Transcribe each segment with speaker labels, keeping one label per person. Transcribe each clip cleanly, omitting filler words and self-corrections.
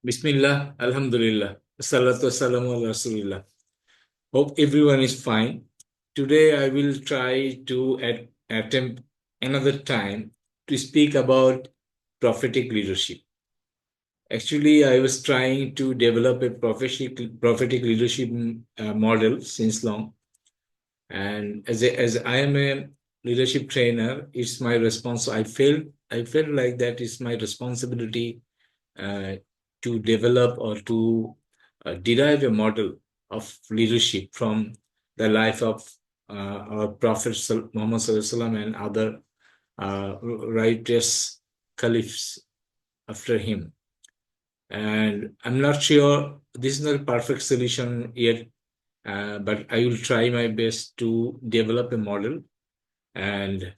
Speaker 1: Bismillah, Alhamdulillah, Salatu Wassalamu ala Rasulillah. Hope everyone is fine. Today I will try to attempt another time to speak about prophetic leadership. Actually, I was trying to develop a prophetic leadership model since long, and as I am a leadership trainer, it's my response. I felt like that is my responsibility uh, to develop or to derive a model of leadership from the life of our Prophet Muhammad Sallallahu Alaihi Wasallam and other righteous caliphs after him. And I'm not sure this is not a perfect solution yet, but I will try my best to develop a model. And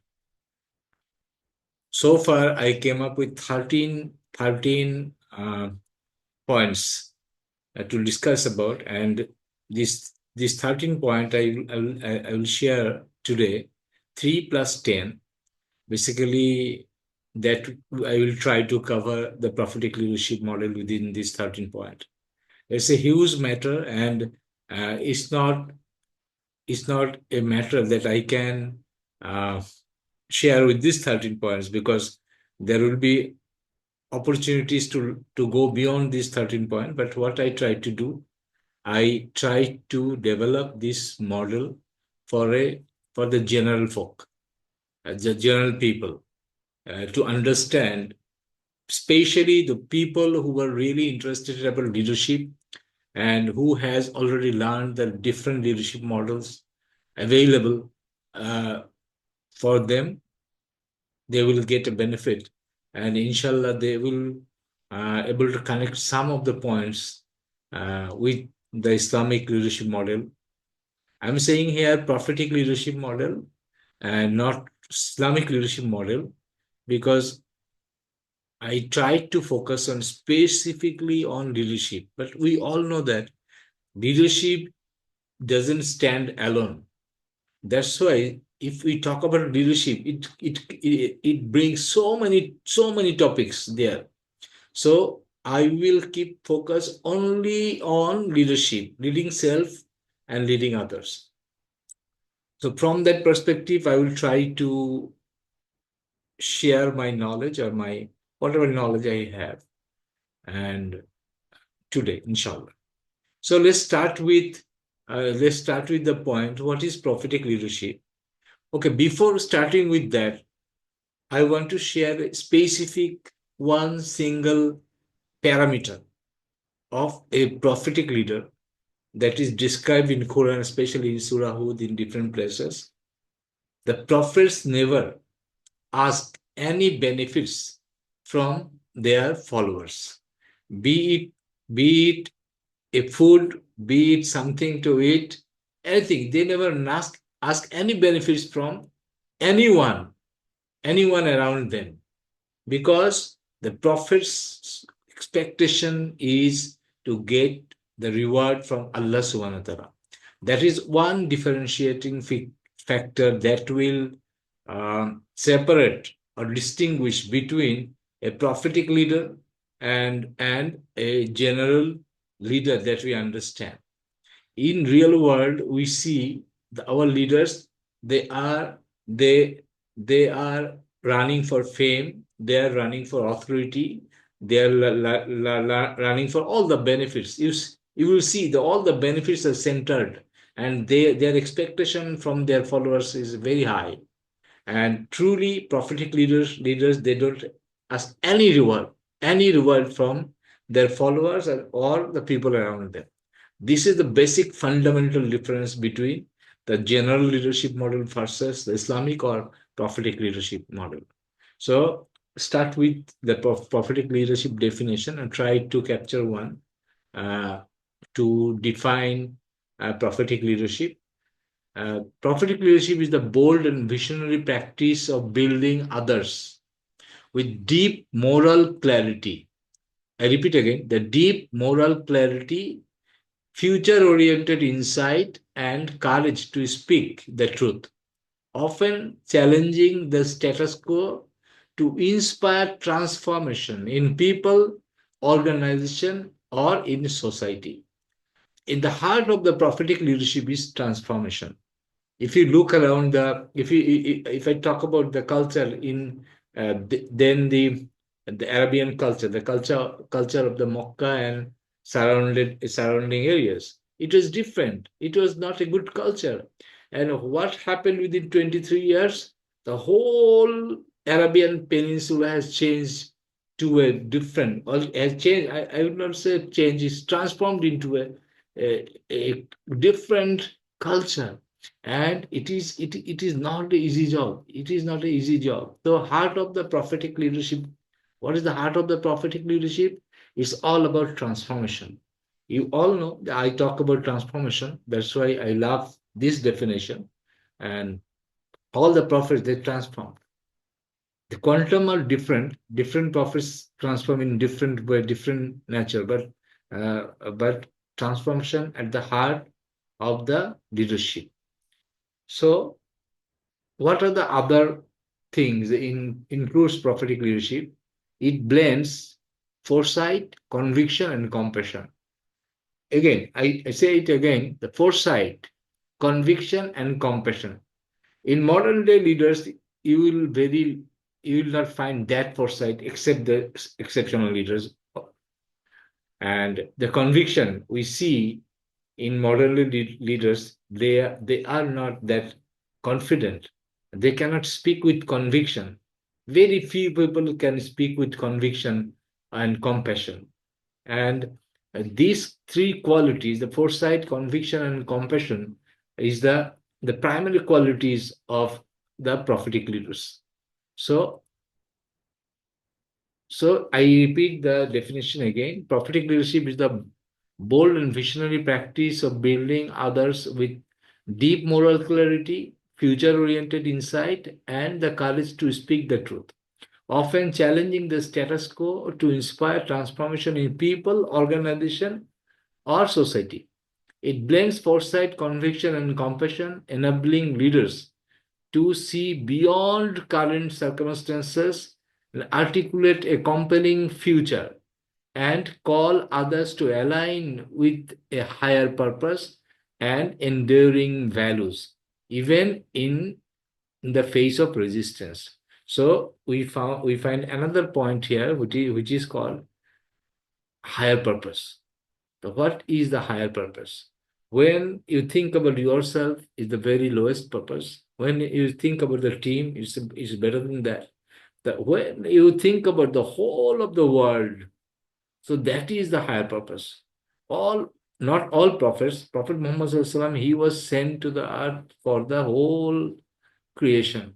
Speaker 1: so far, I came up with 13 points to discuss about, and this 13 point I will share today. 3 plus 10, basically, that I will try to cover the prophetic leadership model within this 13 point. It's a huge matter, and it's not a matter that I can uh, share with these 13 points, because there will be opportunities to go beyond these 13 points. But what I try to do, I try to develop this model for a for the general folk, the general people, to understand, especially the people who are really interested about leadership and who has already learned the different leadership models available uh, for them. They will get a benefit, and inshallah they will able to connect some of the points with the Islamic leadership model. I'm saying here prophetic leadership model and not Islamic leadership model, because I tried to focus on specifically on leadership. But we all know that leadership doesn't stand alone. That's why if we talk about leadership, it brings so many topics there. So I will keep focus only on leadership, leading self and leading others. So from that perspective, I will try to share my knowledge or my whatever knowledge I have, and today, inshallah. So let's start with the point. What is prophetic leadership? Okay, before starting with that, I want to share a specific one single parameter of a prophetic leader that is described in Quran, especially in Surah Hud, in different places. The prophets never ask any benefits from their followers, be it be it a food, be it something to eat, anything. They never ask any benefits from anyone, anyone around them, because the prophet's expectation is to get the reward from Allah subhanahu wa ta'ala. That is one differentiating factor that will separate or distinguish between a prophetic leader and a general leader that we understand. In real world, we see our leaders, they are they they are running for fame, they are running for authority, they are running for all the benefits. You will see all the benefits are centered, and their expectation from their followers is very high. And truly prophetic leaders, they don't ask any reward from their followers or the people around them. This is the basic fundamental difference between the general leadership model versus the Islamic or prophetic leadership model. So start with the prophetic leadership definition and try to capture one uh, to define prophetic leadership. Prophetic leadership is the bold and visionary practice of building others with deep moral clarity. I repeat again, the deep moral clarity, future oriented insight, and courage to speak the truth, often challenging the status quo to inspire transformation in people organization, or in society. In the heart of the prophetic leadership is transformation. If you look around the, if I talk about the culture in, then the Arabian culture, the culture of the Mecca and surrounding areas, it was different. It was not a good culture. And what happened within 23 years? The whole Arabian Peninsula has changed to a different, or has changed. I would not say change, is transformed into a different culture. And it is not an easy job. It is not an easy job. The heart of the prophetic leadership, what is the heart of the prophetic leadership? It's all about transformation. You all know that I talk about transformation. That's why I love this definition. And all the prophets, they transform. The quantum are different prophets transform in different way, different nature, but transformation at the heart of the leadership. So what are the other things in includes prophetic leadership? It blends foresight, conviction, and compassion. Again, I say it again: the foresight, conviction, and compassion. In modern day leaders, you will very you will not find that foresight except the exceptional leaders. And the conviction we see in modern leaders, they are not that confident. They cannot speak with conviction. Very few people can speak with conviction and compassion. And these three qualities, the foresight, conviction, and compassion, is the primary qualities of the prophetic leaders. So so I repeat the definition again. Prophetic leadership is the bold and visionary practice of building others with deep moral clarity, future oriented insight, and the courage to speak the truth, often challenging the status quo to inspire transformation in people, organization, or society. It blends foresight, conviction, and compassion, enabling leaders to see beyond current circumstances, articulate a compelling future, and call others to align with a higher purpose and enduring values, even in the face of resistance. So we find another point here, which is called higher purpose. So what is the higher purpose? When you think about yourself, is the very lowest purpose. When you think about the team, it's better than that. When you think about the whole of the world, so that is the higher purpose. All Not all prophets, Prophet Muhammad SAW, he was sent to the earth for the whole creation.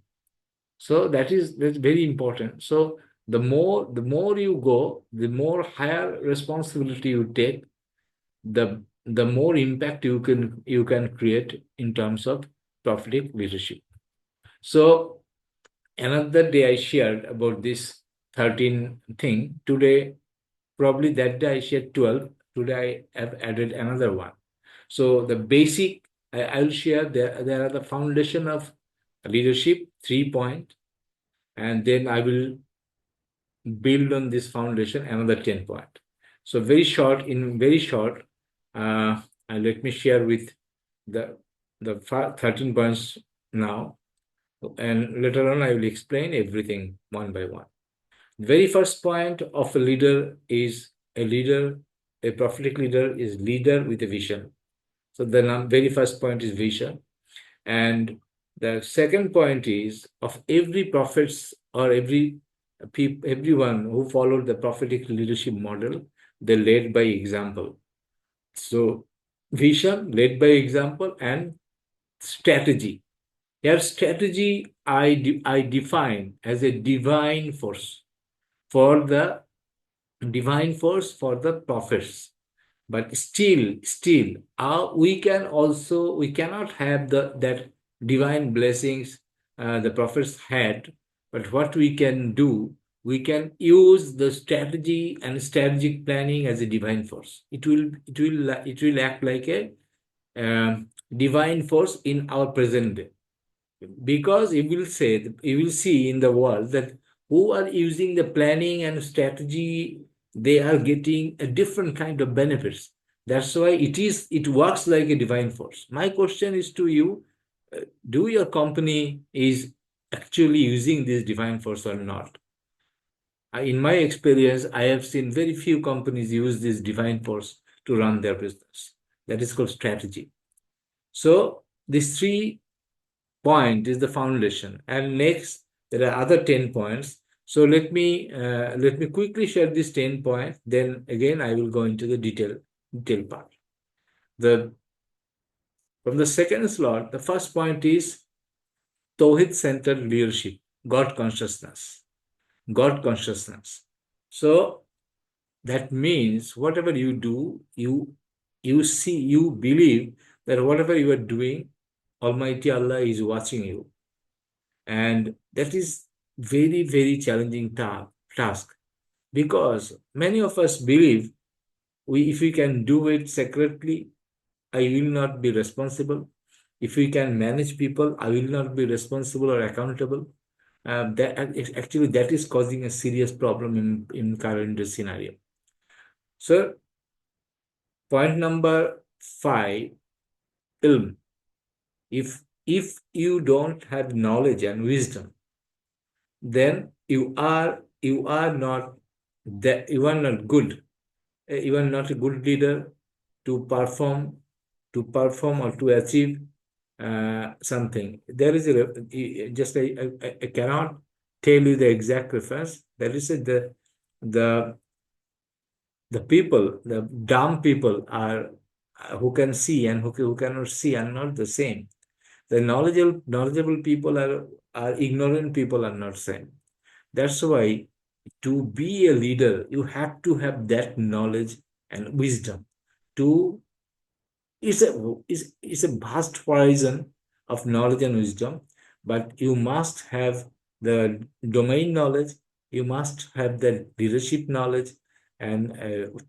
Speaker 1: So that's very important. So the more you go, the more higher responsibility you take, the more impact you can create in terms of prophetic leadership. So another day I shared about this 13 thing. Today, probably that day I shared 12. Today I have added another one. So the basic I'll share, there are the foundation of leadership, 3 point, and then I will build on this foundation another 10 point. So very short, and let me share with the 13 points now, and later on I will explain everything one by one. Very first point of a leader is a prophetic leader is leader with a vision. So the very first point is vision. And the second point is, of every prophets or everyone who followed the prophetic leadership model, they led by example. So vision, led by example, and strategy. Your strategy I define as a for the divine force for the prophets. But still, we cannot have that divine blessings the prophets had. But what we can do, we can use the strategy and strategic planning as a divine force. It will act like a divine force in our present day, because you will see in the world that who are using the planning and strategy, they are getting a different kind of benefits. That's why it works like a divine force. My question is to you, do your company is actually using this divine force or not? In my experience, I have seen very few companies use this divine force to run their business. That is called strategy. So these 3 point is the foundation, and next there are other 10 points. So let me quickly share these 10 points. Then again, I will go into the detail part. The From the second slot, the first point is Tawhid centered leadership, God consciousness. God consciousness. So that means whatever you do, you believe that whatever you are doing, Almighty Allah is watching you. And that is very challenging task, because many of us believe if we can do it secretly, I will not be responsible. If we can manage people, I will not be responsible or accountable. Actually, that is causing a serious problem in current scenario. So, point number 5, ilm. If you don't have knowledge and wisdom, then you are not that you are not good. You are not a good leader to perform or to achieve something. There is just I cannot tell you the exact reference. There is the the people, the dumb people are who can see, and who cannot see are not the same. The knowledgeable people are ignorant people are not same. That's why to be a leader, you have to have that knowledge and wisdom. To it's a vast horizon of knowledge and wisdom, but you must have the domain knowledge. You must have the leadership knowledge, and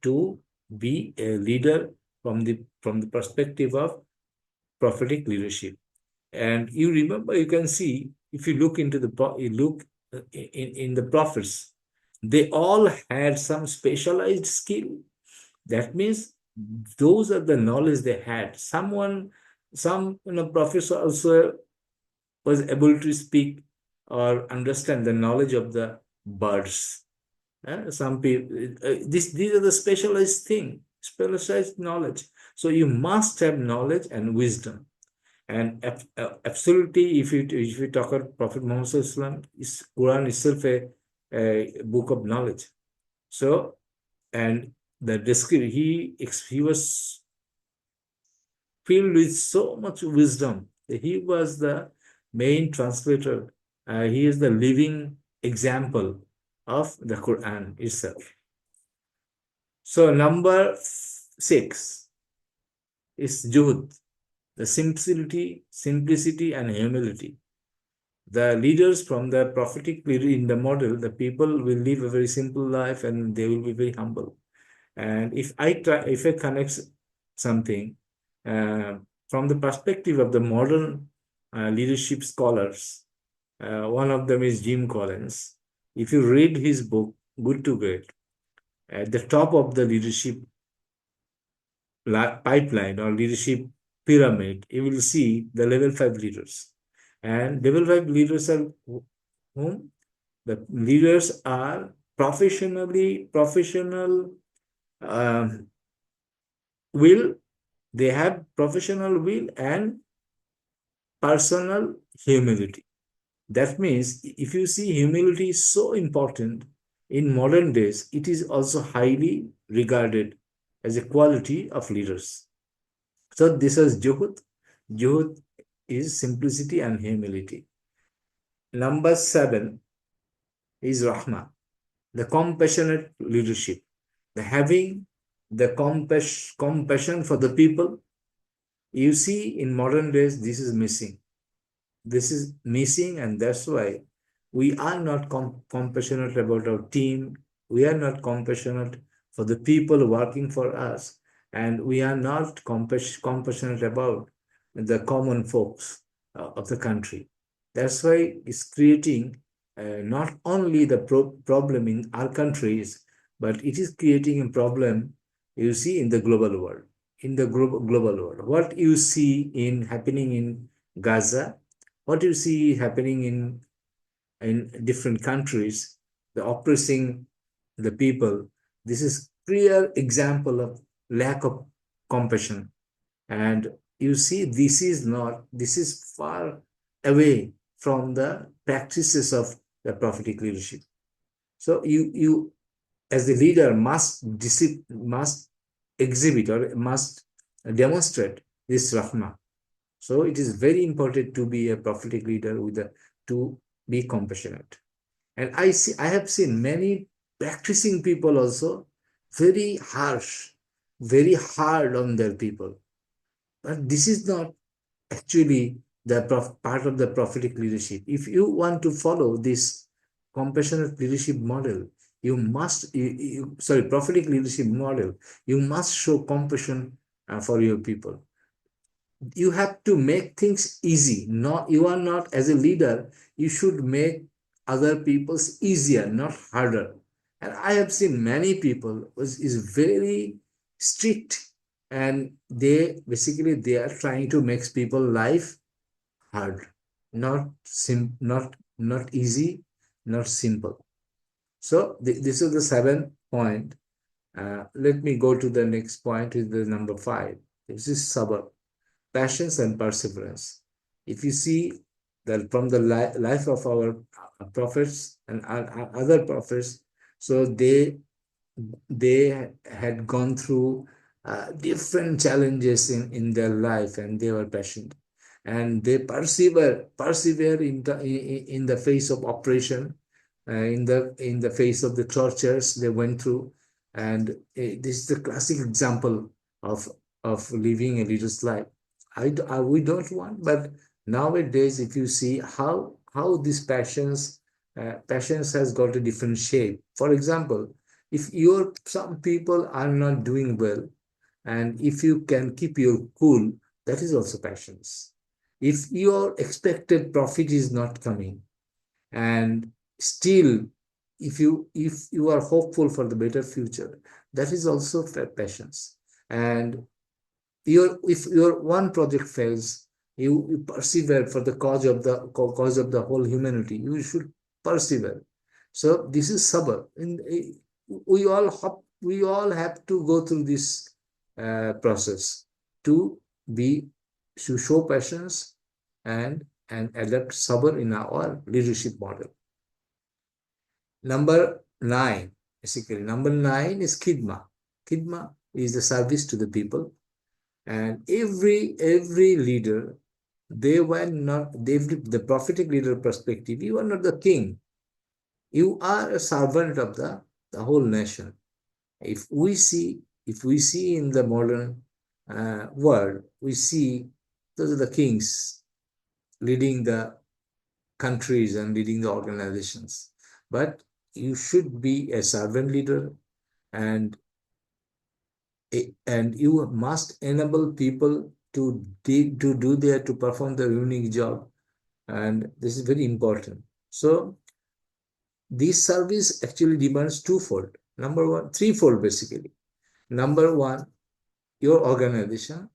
Speaker 1: to be a leader from the perspective of prophetic leadership. And you remember, you can see, if you look into you look in the prophets, they all had some specialized skill. That means those are the knowledge they had. Some prophets also was able to speak or understand the knowledge of the birds. Some people, these are the specialized knowledge. So you must have knowledge and wisdom. And absolutely, if you talk about Prophet Muhammad Sallallahu is Quran itself a book of knowledge. So, and the description, he was filled with so much wisdom. He was the main translator. He is the living example of the Quran itself. So number 6 is Juhud, the simplicity and humility. The leaders from the prophetic leader in the model, the people will live a very simple life and they will be very humble. And if I connect something from the perspective of the modern leadership scholars, one of them is Jim Collins. If you read his book, Good to Great, at the top of the leadership pipeline or leadership pyramid, you will see the level 5 leaders. And level 5 leaders are whom? The leaders are professional will, they have professional will and personal humility. That means if you see humility is so important in modern days, it is also highly regarded as a quality of leaders. So this is Juhud. Juhud is simplicity and humility. Number 7 is Rahma, the compassionate leadership, the having the compassion for the people. You see, in modern days, this is missing. This is missing, and that's why we are not compassionate about our team. We are not compassionate for the people working for us, and we are not compassionate about the common folks of the country. That's why it's creating not only the problem in our countries, but it is creating a problem, you see, in the global world. In the global world, what you see in happening in Gaza, what you see happening in different countries, the oppressing the people, this is clear example of lack of compassion. And you see, this is far away from the practices of the prophetic leadership. So you as the leader must exhibit or must demonstrate this rahmah. So it is very important to be a prophetic leader to be compassionate. And I have seen many practicing people also very harsh, very hard on their people. But this is not actually the part of the prophetic leadership. If you want to follow this compassionate leadership model, prophetic leadership model, you must show compassion for your people. You have to make things easy. Not you are not as a leader, you should make other people's easier, not harder. And I have seen many people is very strict, and they are trying to make people life hard, not easy, not simple. So this is the seventh point. Let me go to the next point, is the number 5. This is sabr, patience and perseverance. If you see that from the life of our prophets and other prophets, so they had gone through different challenges in their life, and they were patient, and they persevere in the face of oppression, in the face of the tortures they went through. And this is the classic example of living a leader's life. We don't want, but nowadays, if you see how this passions has got a different shape. For example, if some people are not doing well, and if you can keep your cool, that is also passions. If your expected profit is not coming, and still if you are hopeful for the better future, that is also passions. And if your one project fails, you persevere for the cause of the whole humanity. You should persevere. So this is sabr. We all have to go through this process to be to show passions and adapt sabr in our leadership model. Number 9, basically, number 9 is khidma. Khidma is the service to the people. And every leader, they were not the prophetic leader perspective. You are not the king. You are a servant of the whole nation. If we see in the modern world, we see those are the kings leading the countries and leading the organizations. But you should be a servant leader, and you must enable people to perform their unique job, and this is very important. So this service actually demands twofold. Number one, threefold basically. Number one, your organization.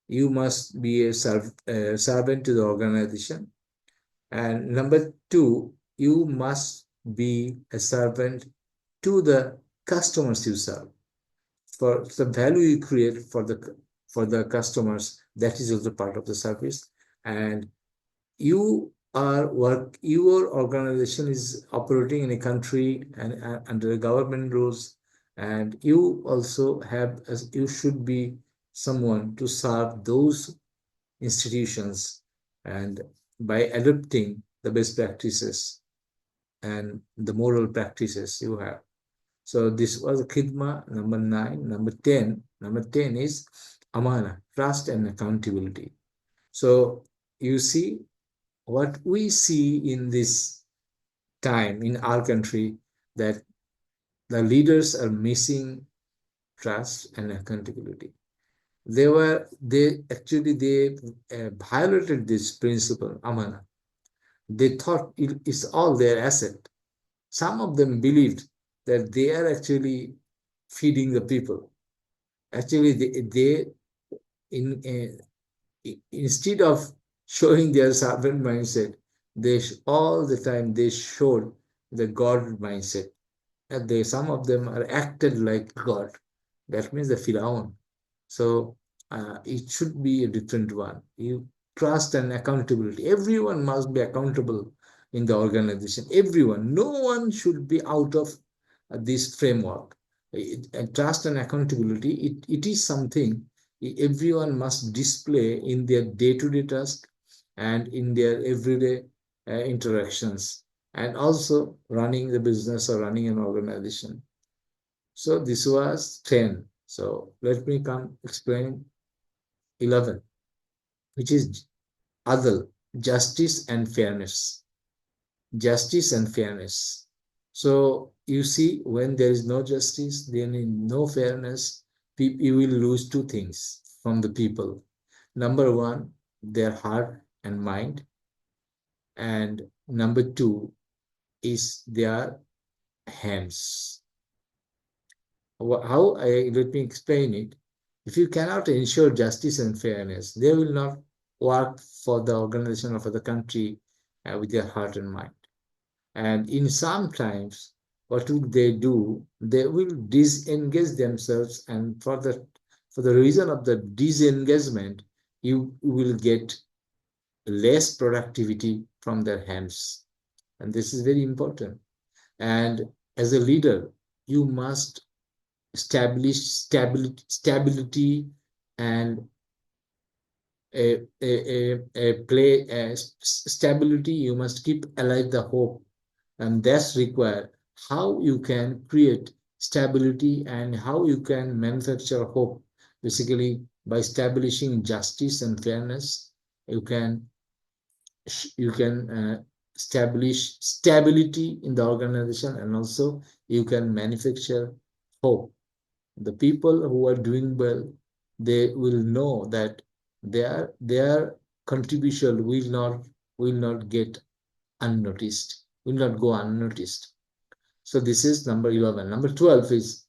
Speaker 1: You must be a servant to the organization. And number two, you must be a servant to the customers you serve. For the value you create for the customers, that is also part of the service. And your organization is operating in a country and under government rules, and you also you should be someone to serve those institutions, and by adopting the best practices and the moral practices you have. So this was khidma, number 9. Number 10 is amana, trust and accountability. So you see, what we see in this time in our country, that the leaders are missing trust and accountability. They violated this principle, amana. They thought it's all their asset. Some of them believed that they are actually feeding the people. Actually, they in instead of showing their servant mindset, all the time they showed the God mindset. And some of them are acted like God. That means the Firaun. So it should be a different one. You trust and accountability. Everyone must be accountable in the organization. Everyone. No one should be out of this framework. And trust and accountability, it is something everyone must display in their day-to-day task and in their everyday interactions, and also running the business or running an organization. So this was 10. So let me come explain 11, which is adl, justice and fairness. Justice and fairness. So you see, when there is no justice, then in no fairness, you will lose two things from the people. Number one, their heart and mind, and number two is their hands. Let me explain it. If you cannot ensure justice and fairness, they will not work for the organization or for the country with their heart and mind. And in some times, what will they do? They will disengage themselves, and for the reason of the disengagement, you will get less productivity from their hands. And this is very important. And as a leader, you must establish stability and a play stability. You must keep alive the hope, and that's required. How you can create stability and how you can manufacture hope, basically by establishing justice and fairness, you can establish stability in the organization, and also you can manufacture hope. The people who are doing well, they will know that their contribution will not get unnoticed, will not go unnoticed. So this is number 11. Number 12 is,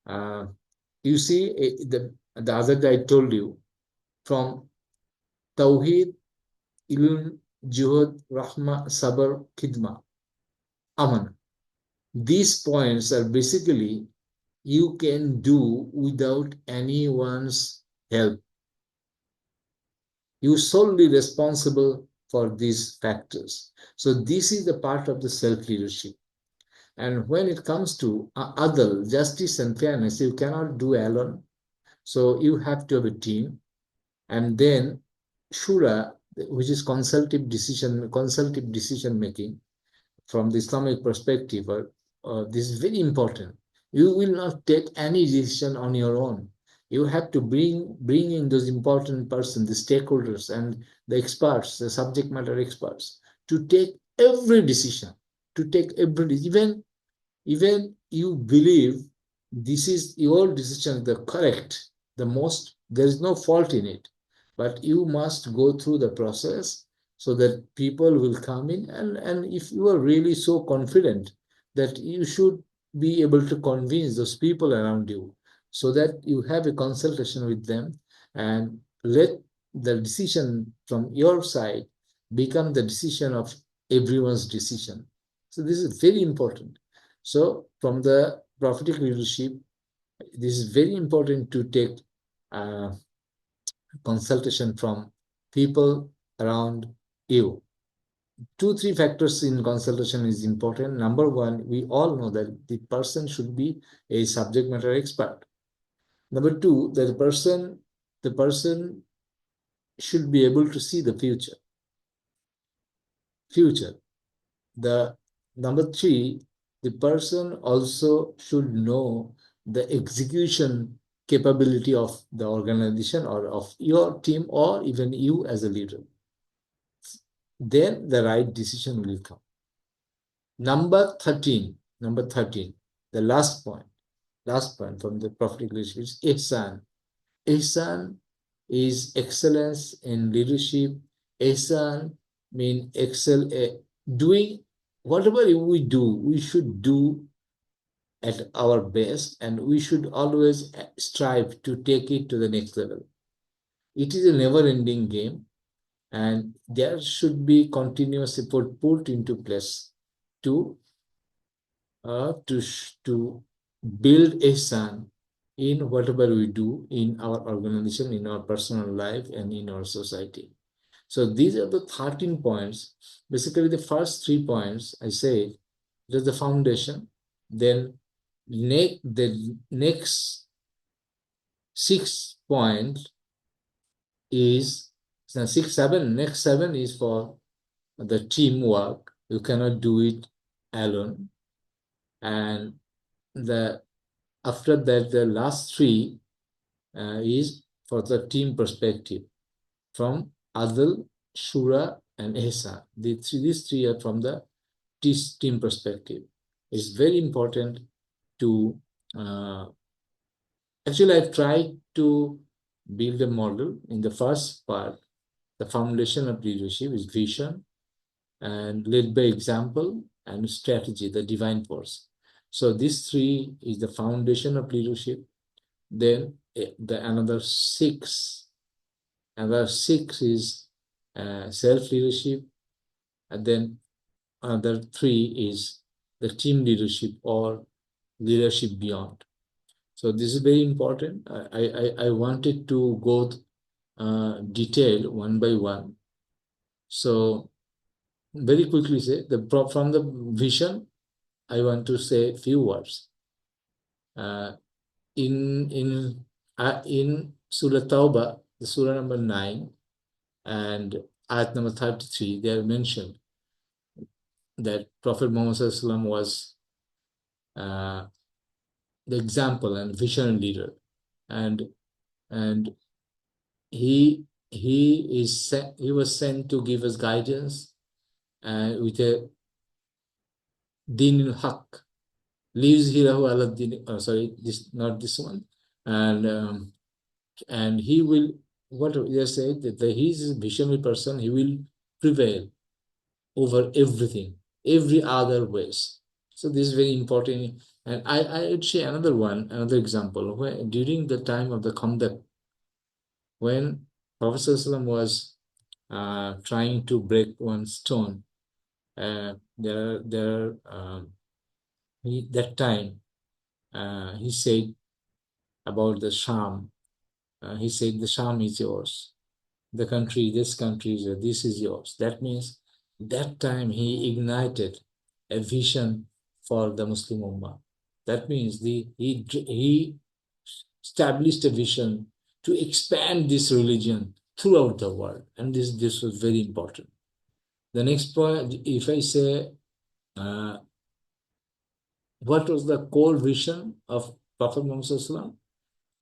Speaker 1: uh, you see, the other day I told you, from Tawheed, Ilm, Juhud, Rahma, Sabr, Khidma, Aman. These points are basically you can do without anyone's help. You solely responsible for these factors. So this is the part of the self-leadership. And when it comes to adl, justice and fairness, you cannot do alone. So you have to have a team. And then shura, which is consultative decision making, from the Islamic perspective, this is very important. You will not take any decision on your own. You have to bring in those important persons, the stakeholders and the experts, the subject matter experts, to take every decision, even you believe this is your decision, the correct, the most, there is no fault in it, but you must go through the process so that people will come in, and if you are really so confident that you should be able to convince those people around you, so that you have a consultation with them and let the decision from your side become the decision of everyone's decision. So this is very important. So from the prophetic leadership, this is very important to take uh, consultation from people around you. Two, three factors in consultation is important. Number one, we all know that the person should be a subject matter expert. Number two, that the person should be able to see the future. Future. The number three, the person also should know the execution capability of the organization or of your team or even you as a leader. Then the right decision will come. Number 13, the last point from the prophetic leadership is ihsan. Ihsan is excellence in leadership. Ihsan means doing whatever we do, we should do at our best, and we should always strive to take it to the next level. It is a never-ending game, and there should be continuous effort put into place to to build a son in whatever we do in our organization, in our personal life, and in our society. So these are the 13 points. Basically, the first 3 points I say it is the foundation. Then the next 6 points is six, seven. Next seven is for the teamwork. You cannot do it alone. And the after that, the last three is for the team perspective from Adil, Shura, and Ehsan. These three are from the team perspective. It's very important to uh, actually, I've tried to build a model. In the first part, the foundation of leadership is vision and led by example and strategy, the divine force. So these three is the foundation of leadership. Then another six is self-leadership, and then another three is the team leadership or leadership beyond. So this is very important. I wanted to go detail one by one. So very quickly say from the vision, I want to say a few words. Uh, in Surah Tawbah, the Surah number 9 and Ayat number 33, they are mentioned that Prophet Muhammad was uh, the example and visionary leader, and and he was sent to give us guidance with a din haq leaves hirahu ala din. Sorry, this not this one, and he will what they say that he's a visionary person. He will prevail over everything, every other ways. So this is very important. And I would say another example, where during the time of the Khandaq, when Prophet was trying to break one stone, that time he said about the Sham. He said the Sham is yours. This country is yours. This is yours. That means that time he ignited a vision for the Muslim Ummah. That means he established a vision to expand this religion throughout the world, and this was very important. The next point, if I say, what was the core vision of Prophet Muhammad?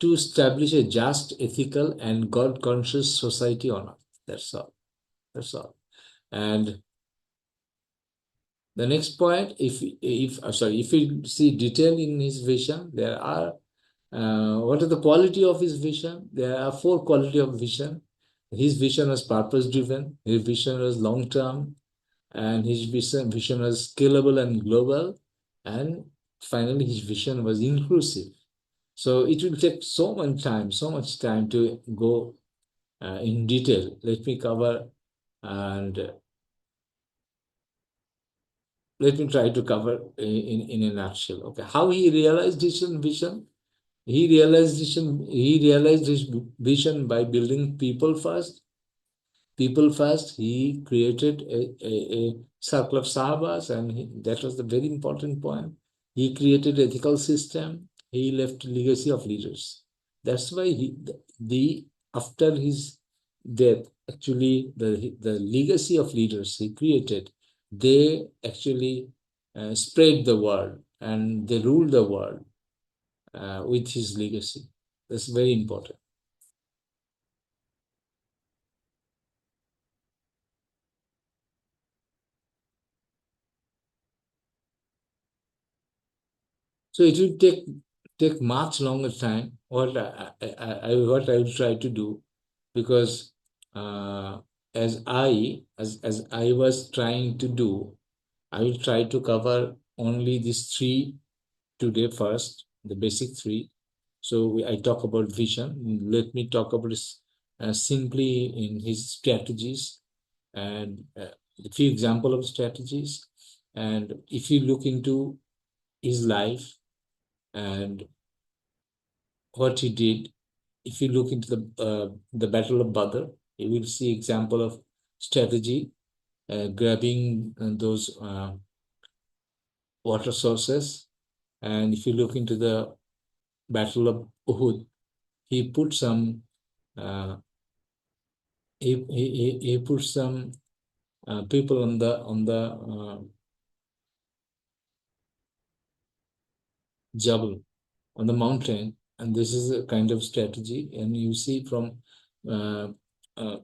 Speaker 1: To establish a just, ethical, and God-conscious society on earth. That's all. That's all. And the next point, if we see detail in his vision, there are what are the quality of his vision? There are four quality of vision. His vision was purpose-driven. His vision was long-term, and his vision was scalable and global, and finally his vision was inclusive. So it will take so much time to go in detail. Let me cover and let me try to cover in a nutshell. Okay, how he realized his vision? He realized his vision by building people first. He created a circle of Sahabas, and that was the very important point. He created ethical system. He left legacy of leaders. That's why the after his death, actually the legacy of leaders he created, they actually spread the word and they ruled the world with his legacy. That's very important. So it will take much longer time. What I will try to do, because as I was trying to do, I will try to cover only these three today first, the basic three. So I talk about vision. Let me talk about this simply in his strategies and a few example of strategies. And if you look into his life and what he did, if you look into the Battle of Badr, you will see example of strategy, grabbing those water sources. And if you look into the Battle of Uhud, he put some uh, he put some people on the Jabal, on the mountain, and this is a kind of strategy. And you see from uh, uh,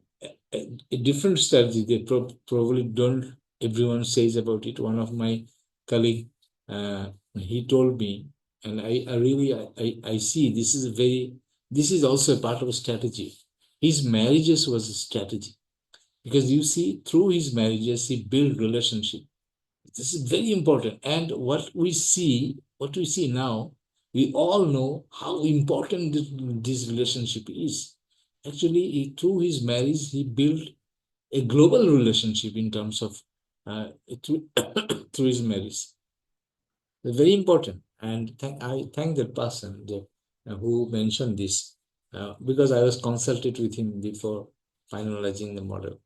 Speaker 1: a different strategy. They probably don't. Everyone says about it. One of my colleague, he told me, and I really I see this is a very this is also a part of a strategy. His marriages was a strategy because you see through his marriages he built relationship. This is very important. And what we see now, we all know how important this relationship is. Actually, through his marriage, he built a global relationship in terms of through, through his marriage. It's very important. And I thank that person who mentioned this because I was consulted with him before finalizing the model.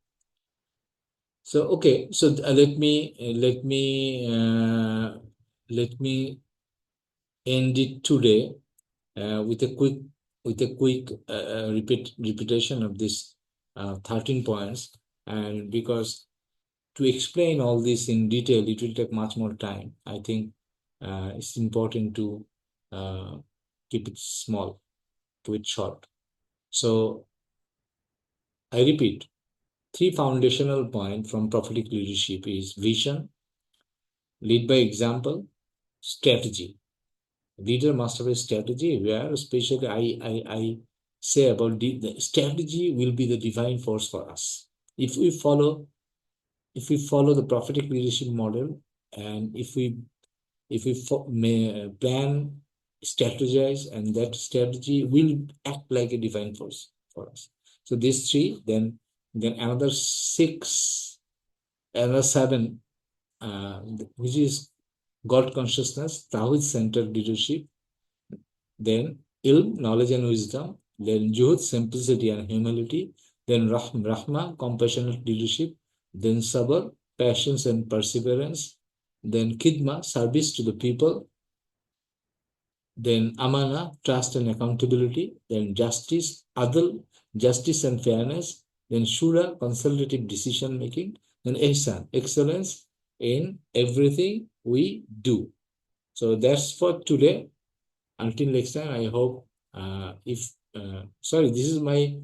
Speaker 1: So okay, so let me end it today with a quick repetition of this 13 points. And because to explain all this in detail, it will take much more time. I think it's important to uh, keep it small, keep it short. So I repeat, three foundational points from prophetic leadership is vision, lead by example, strategy. Leader must have a strategy where especially I say about the strategy will be the divine force for us. If we follow if we follow the prophetic leadership model, and if we plan, strategize, and that strategy will act like a divine force for us. So these three, then another six, another seven, which is God consciousness, Tawhid centered leadership, then ilm, knowledge and wisdom, then juhud, simplicity and humility, then rahma, compassionate leadership, then sabr, patience and perseverance, then khidma, service to the people, then amana, trust and accountability, then justice, adl, justice and fairness, then shura, consultative decision making, then ihsan, excellence in everything we do. So that's for today. Until next time, I hope if sorry, this is my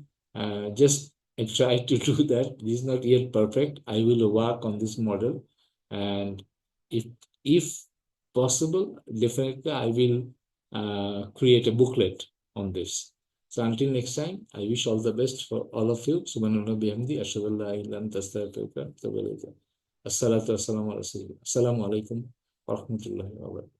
Speaker 1: just I try to do that. This is not yet perfect. I will work on this model, and if possible, definitely I will create a booklet on this. So until next time, I wish all the best for all of you. Subhanallah bihamdi. Ashhadu an la ilaha illa anta astaghfiruka wa atubu ilayk. Assalamu alaikum wa rahmatullahi wa barakatuh.